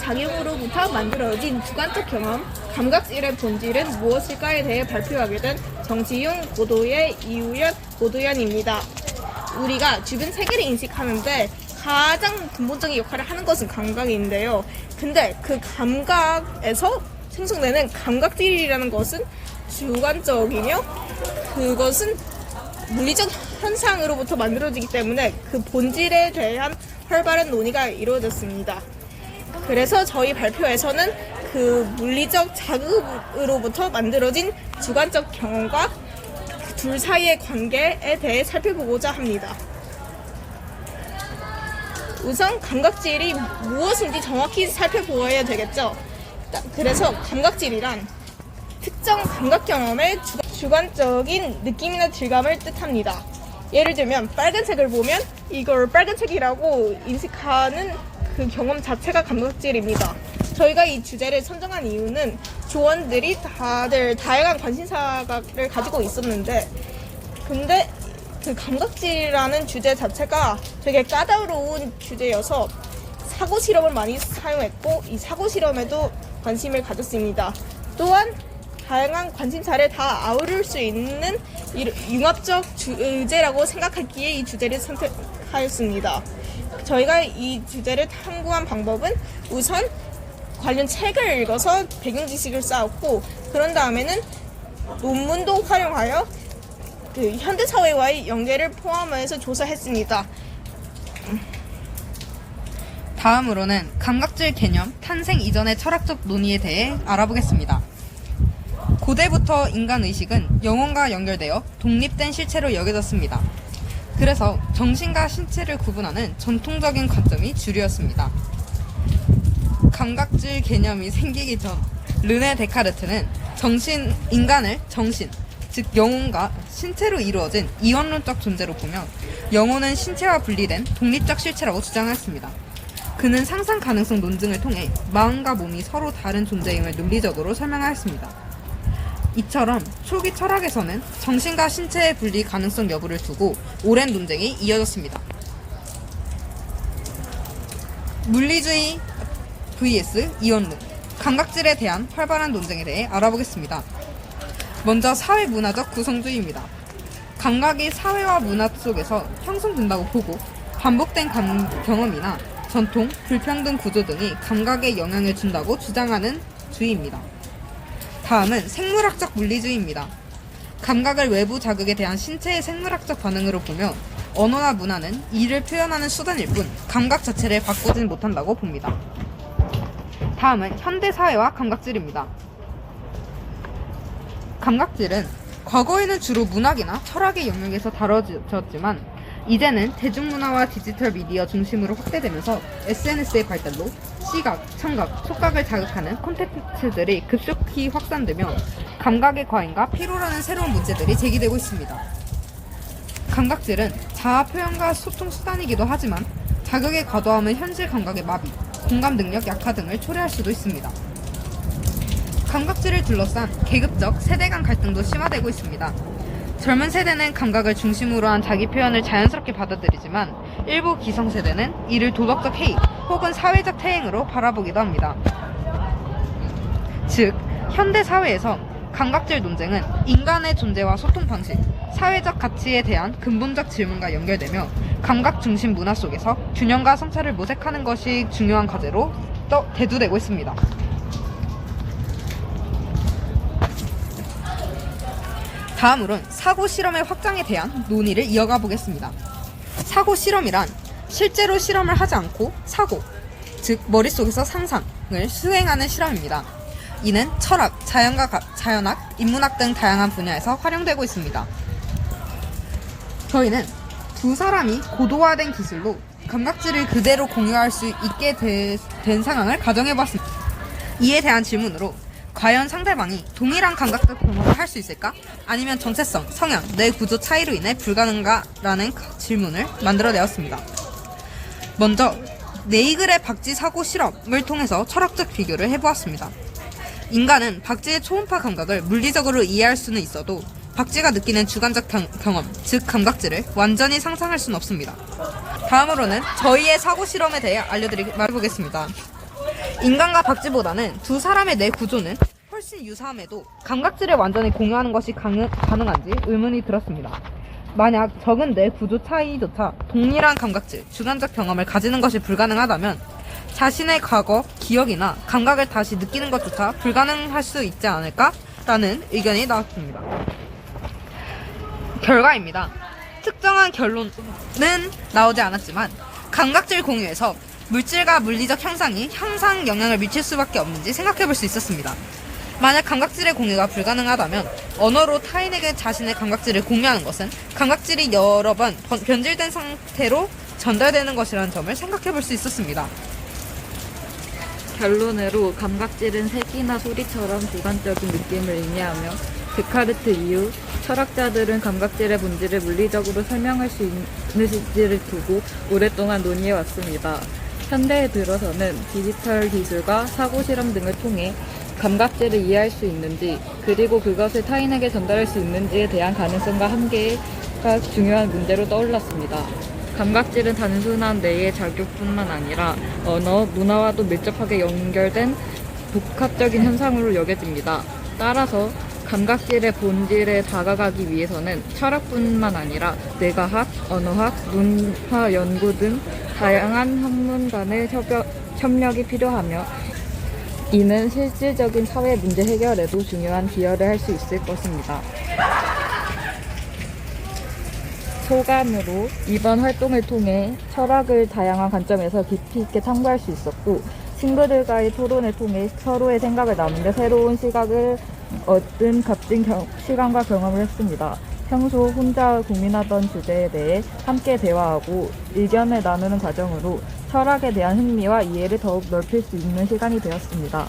작용으로부터 만들어진 주관적 경험, 감각질의 본질은 무엇일까에 대해 발표하게 된 정지용, 고도예, 이우연, 고도연입니다. 우리가 주변 세계를 인식하는데 가장 근본적인 역할을 하는 것은 감각인데요. 근데 그 감각에서 생성되는 감각질이라는 것은 주관적이며 그것은 물리적 현상으로부터 만들어지기 때문에 그 본질에 대한 활발한 논의가 이루어졌습니다. 그래서 저희 발표에서는 그 물리적 자극으로부터 만들어진 주관적 경험과 둘 사이의 관계에 대해 살펴보고자 합니다. 우선 감각질이 무엇인지 정확히 살펴보아야 되겠죠. 그래서 감각질이란 특정 감각 경험의 주관적인 느낌이나 질감을 뜻합니다. 예를 들면 빨간색을 보면 이걸 빨간색이라고 인식하는 그 경험 자체가 감각질입니다. 저희가 이 주제를 선정한 이유는 조원들이 다들 다양한 관심사를 가지고 있었는데 근데 그 감각질이라는 주제 자체가 되게 까다로운 주제여서 사고 실험을 많이 사용했고 이 사고 실험에도 관심을 가졌습니다. 또한 다양한 관심사를 다 아우를 수 있는 융합적 주제라고 생각했기에 이 주제를 선택하였습니다. 저희가 이 주제를 탐구한 방법은 우선 관련 책을 읽어서 배경 지식을 쌓았고 그런 다음에는 논문도 활용하여 그 현대사회와의 연계를 포함해서 조사했습니다. 다음으로는 감각질 개념 탄생 이전의 철학적 논의에 대해 알아보겠습니다. 고대부터 인간의식은 영혼과 연결되어 독립된 실체로 여겨졌습니다. 그래서 정신과 신체를 구분하는 전통적인 관점이 주류였습니다. 감각질 개념이 생기기 전 르네 데카르트는 인간을 정신, 즉 영혼과 신체로 이루어진 이원론적 존재로 보며 영혼은 신체와 분리된 독립적 실체라고 주장했습니다. 그는 상상 가능성 논증을 통해 마음과 몸이 서로 다른 존재임을 논리적으로 설명하였습니다. 이처럼 초기 철학에서는 정신과 신체의 분리 가능성 여부를 두고 오랜 논쟁이 이어졌습니다. 물리주의 vs 이원론, 감각질에 대한 활발한 논쟁에 대해 알아보겠습니다. 먼저 사회문화적 구성주의입니다. 감각이 사회와 문화 속에서 형성된다고 보고 반복된 경험이나 전통, 불평등 구조 등이 감각에 영향을 준다고 주장하는 주의입니다. 다음은 생물학적 물리주의입니다. 감각을 외부 자극에 대한 신체의 생물학적 반응으로 보며 언어나 문화는 이를 표현하는 수단일 뿐 감각 자체를 바꾸진 못한다고 봅니다. 다음은 현대사회와 감각질입니다. 감각질은 과거에는 주로 문학이나 철학의 영역에서 다뤄졌지만 이제는 대중문화와 디지털 미디어 중심으로 확대되면서 SNS의 발달로 시각, 청각, 촉각을 자극하는 콘텐츠들이 급속히 확산되며 감각의 과잉과 피로라는 새로운 문제들이 제기되고 있습니다. 감각질은 자아 표현과 소통 수단이기도 하지만 자극의 과도함은 현실 감각의 마비, 공감 능력 약화 등을 초래할 수도 있습니다. 감각질을 둘러싼 계급적 세대 간 갈등도 심화되고 있습니다. 젊은 세대는 감각을 중심으로 한 자기 표현을 자연스럽게 받아들이지만 일부 기성세대는 이를 도덕적 해이 혹은 사회적 퇴행으로 바라보기도 합니다. 즉, 현대 사회에서 감각질 논쟁은 인간의 존재와 소통 방식, 사회적 가치에 대한 근본적 질문과 연결되며 감각 중심 문화 속에서 균형과 성찰을 모색하는 것이 중요한 과제로 대두되고 있습니다. 다음으론 사고 실험의 확장에 대한 논의를 이어가 보겠습니다. 사고 실험이란 실제로 실험을 하지 않고 사고, 즉 머릿속에서 상상을 수행하는 실험입니다. 이는 철학, 자연학, 인문학 등 다양한 분야에서 활용되고 있습니다. 저희는 두 사람이 고도화된 기술로 감각질을 그대로 공유할 수 있게 된 상황을 가정해봤습니다. 이에 대한 질문으로 과연 상대방이 동일한 감각적 경험을 할 수 있을까? 아니면 정체성, 성향, 뇌 구조 차이로 인해 불가능한가? 라는 질문을 만들어내었습니다. 먼저 네이글의 박쥐 사고 실험을 통해서 철학적 비교를 해보았습니다. 인간은 박쥐의 초음파 감각을 물리적으로 이해할 수는 있어도 박쥐가 느끼는 주관적 경험, 즉 감각질을 완전히 상상할 수는 없습니다. 다음으로는 저희의 사고 실험에 대해 말해보겠습니다. 인간과 박쥐보다는 두 사람의 뇌 구조는 훨씬 유사함에도 감각질을 완전히 공유하는 것이 가능한지 의문이 들었습니다. 만약 적은 뇌 구조 차이조차 동일한 감각질, 주관적 경험을 가지는 것이 불가능하다면 자신의 과거, 기억이나 감각을 다시 느끼는 것조차 불가능할 수 있지 않을까라는 의견이 나왔습니다. 결과입니다. 특정한 결론은 나오지 않았지만 감각질 공유에서 물질과 물리적 형상이 형상 영향을 미칠 수밖에 없는지 생각해 볼 수 있었습니다. 만약 감각질의 공유가 불가능하다면 언어로 타인에게 자신의 감각질을 공유하는 것은 감각질이 여러 번 변질된 상태로 전달되는 것이라는 점을 생각해 볼 수 있었습니다. 결론으로 감각질은 색이나 소리처럼 주관적인 느낌을 의미하며 데카르트 이후 철학자들은 감각질의 본질을 물리적으로 설명할 수 있는지를 두고 오랫동안 논의해 왔습니다. 현대에 들어서는 디지털 기술과 사고 실험 등을 통해 감각질을 이해할 수 있는지, 그리고 그것을 타인에게 전달할 수 있는지에 대한 가능성과 한계가 중요한 문제로 떠올랐습니다. 감각질은 단순한 뇌의 작용뿐만 아니라 언어, 문화와도 밀접하게 연결된 복합적인 현상으로 여겨집니다. 따라서 감각질의 본질에 다가가기 위해서는 철학뿐만 아니라 뇌과학, 언어학, 문화 연구 등 다양한 학문 간의 협력이 필요하며, 이는 실질적인 사회 문제 해결에도 중요한 기여를 할 수 있을 것입니다. 소감으로 이번 활동을 통해 철학을 다양한 관점에서 깊이 있게 탐구할 수 있었고, 친구들과의 토론을 통해 서로의 생각을 나누며 새로운 시각을 얻은 값진 시간과 경험을 했습니다. 평소 혼자 고민하던 주제에 대해 함께 대화하고 의견을 나누는 과정으로 철학에 대한 흥미와 이해를 더욱 넓힐 수 있는 시간이 되었습니다.